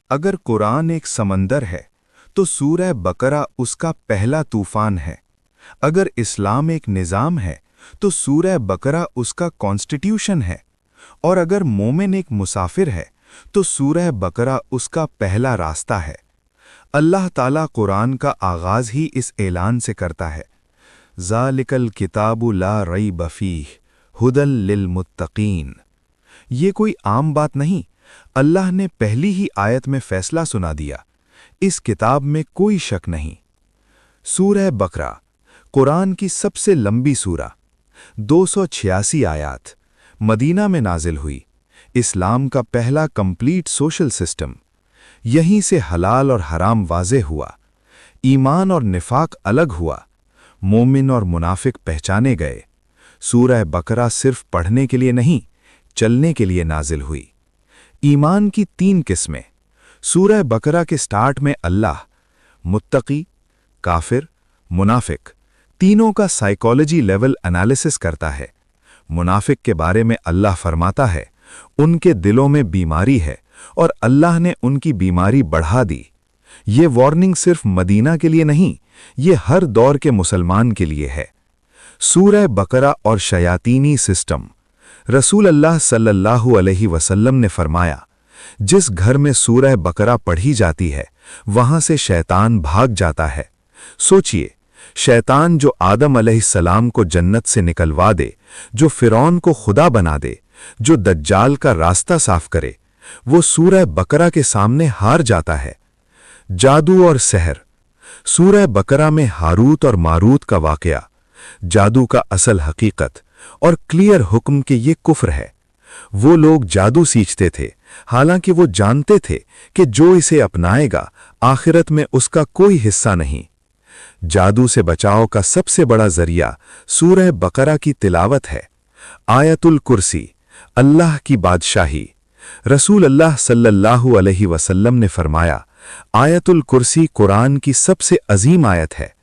अगर कुरान एक समंदर है तो सूरह बकरा उसका पहला तूफान है। अगर इस्लाम एक निज़ाम है तो सूरह बकरा उसका कॉन्स्टिट्यूशन है। और अगर मोमिन एक मुसाफिर है तो सूरह बकरा उसका पहला रास्ता है। अल्लाह ताला कुरान का आगाज़ ही इस ऐलान से करता है, ज़ालिकल किताबु ला रैब फ़ीह हुदल लिल मुत्तक़ीन। ये कोई आम बात नहीं, अल्लाह ने पहली ही आयत में फैसला सुना दिया, इस किताब में कोई शक नहीं। सूरह बकरा कुरान की सबसे लंबी सूरा, 286 आयात, मदीना में नाजिल हुई। इस्लाम का पहला कंप्लीट सोशल सिस्टम। यहीं से हलाल और हराम वाज़े हुआ, ईमान और निफाक अलग हुआ, मोमिन और मुनाफिक पहचाने गए। सूरह बकरा सिर्फ पढ़ने के लिए नहीं, चलने के लिए नाजिल हुई। ईमान की 3 किस्में। सूरह बकरा के स्टार्ट में अल्लाह मुत्तकी, काफिर, मुनाफिक तीनों का साइकोलॉजी लेवल एनालिसिस करता है। मुनाफिक के बारे में अल्लाह फरमाता है, उनके दिलों में बीमारी है और अल्लाह ने उनकी बीमारी बढ़ा दी। ये वार्निंग सिर्फ मदीना के लिए नहीं, ये हर दौर के मुसलमान के लिए है। सूरह बकरा और शयातीनी सिस्टम। रसूल अल्लाह सल्लल्लाहु अलैहि वसल्लम ने फरमाया, जिस घर में सूरह बकरा पढ़ी जाती है वहां से शैतान भाग जाता है। सोचिए, शैतान जो आदम अलैहिस्सलाम को जन्नत से निकलवा दे, जो फिरौन को खुदा बना दे, जो दज्जाल का रास्ता साफ करे, वो सूरह बकरा के सामने हार जाता है। जादू और सहर। सूरह बकरा में हारूत और मारूत का वाकया, जादू का असल हकीकत और क्लियर हुक्म कि ये कुफ्र है। वो लोग जादू सींचते थे, हालांकि वो जानते थे कि जो इसे अपनाएगा आखिरत में उसका कोई हिस्सा नहीं। जादू से बचाव का सबसे बड़ा जरिया सूरह बकरा की तिलावत है। आयतुल कुर्सी, अल्लाह की बादशाही। रसूल अल्लाह सल्लल्लाहु अलैहि वसल्लम ने फरमाया, आयतुल कुर्सी कुरान की सबसे अजीम आयत है।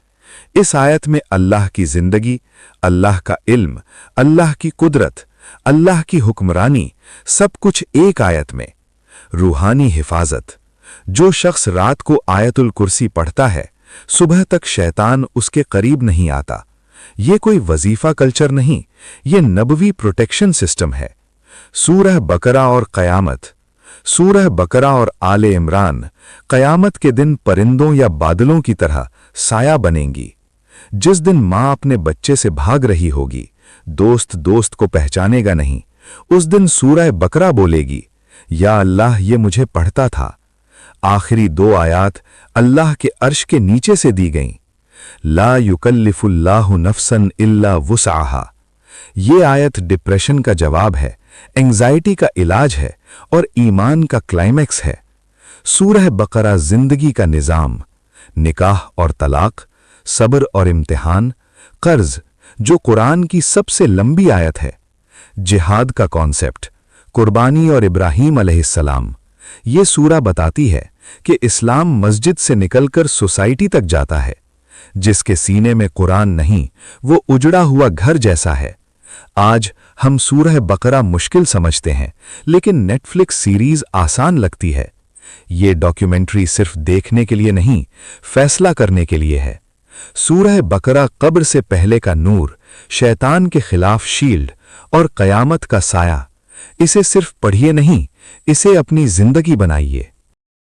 इस आयत में अल्लाह की जिंदगी, अल्लाह का इल्म, अल्लाह की कुदरत, अल्लाह की हुक्मरानी, सब कुछ एक आयत में। रूहानी हिफाजत। जो शख्स रात को आयतुल कुर्सी पढ़ता है, सुबह तक शैतान उसके करीब नहीं आता। ये कोई वजीफा कल्चर नहीं, ये नबवी प्रोटेक्शन सिस्टम है। सूरह बकरा और क़यामत। सूरह बकरा और आले इमरान क़यामत के दिन परिंदों या बादलों की तरह साया बनेंगी। जिस दिन माँ अपने बच्चे से भाग रही होगी, दोस्त दोस्त को पहचानेगा नहीं, उस दिन सूरह बकरा बोलेगी, या अल्लाह ये मुझे पढ़ता था। आखिरी 2 आयात अल्लाह के अर्श के नीचे से दी गईं। ला युकल्लिफुल्लाहु नफ्सन इल्ला वुसअहा। ये आयत डिप्रेशन का जवाब है, एंग्जाइटी का इलाज है और ईमान का क्लाइमैक्स है। सूरह बकरा जिंदगी का निज़ाम, निकाह और तलाक, सब्र और इम्तिहान, कर्ज जो कुरान की सबसे लंबी आयत है। जिहाद का कॉन्सेप्ट, कुर्बानी और इब्राहीम अलैहिस्सलाम। ये सूरा बताती है कि इस्लाम मस्जिद से निकलकर सोसाइटी तक जाता है। जिसके सीने में कुरान नहीं, वो उजड़ा हुआ घर जैसा है। आज हम सूरह बकरा मुश्किल समझते हैं, लेकिन नेटफ्लिक्स सीरीज आसान लगती है। ये डॉक्यूमेंट्री सिर्फ देखने के लिए नहीं, फैसला करने के लिए है। सूरह बकरा कब्र से पहले का नूर, शैतान के खिलाफ शील्ड और क़यामत का साया। इसे सिर्फ पढ़िए नहीं, इसे अपनी जिंदगी बनाइए।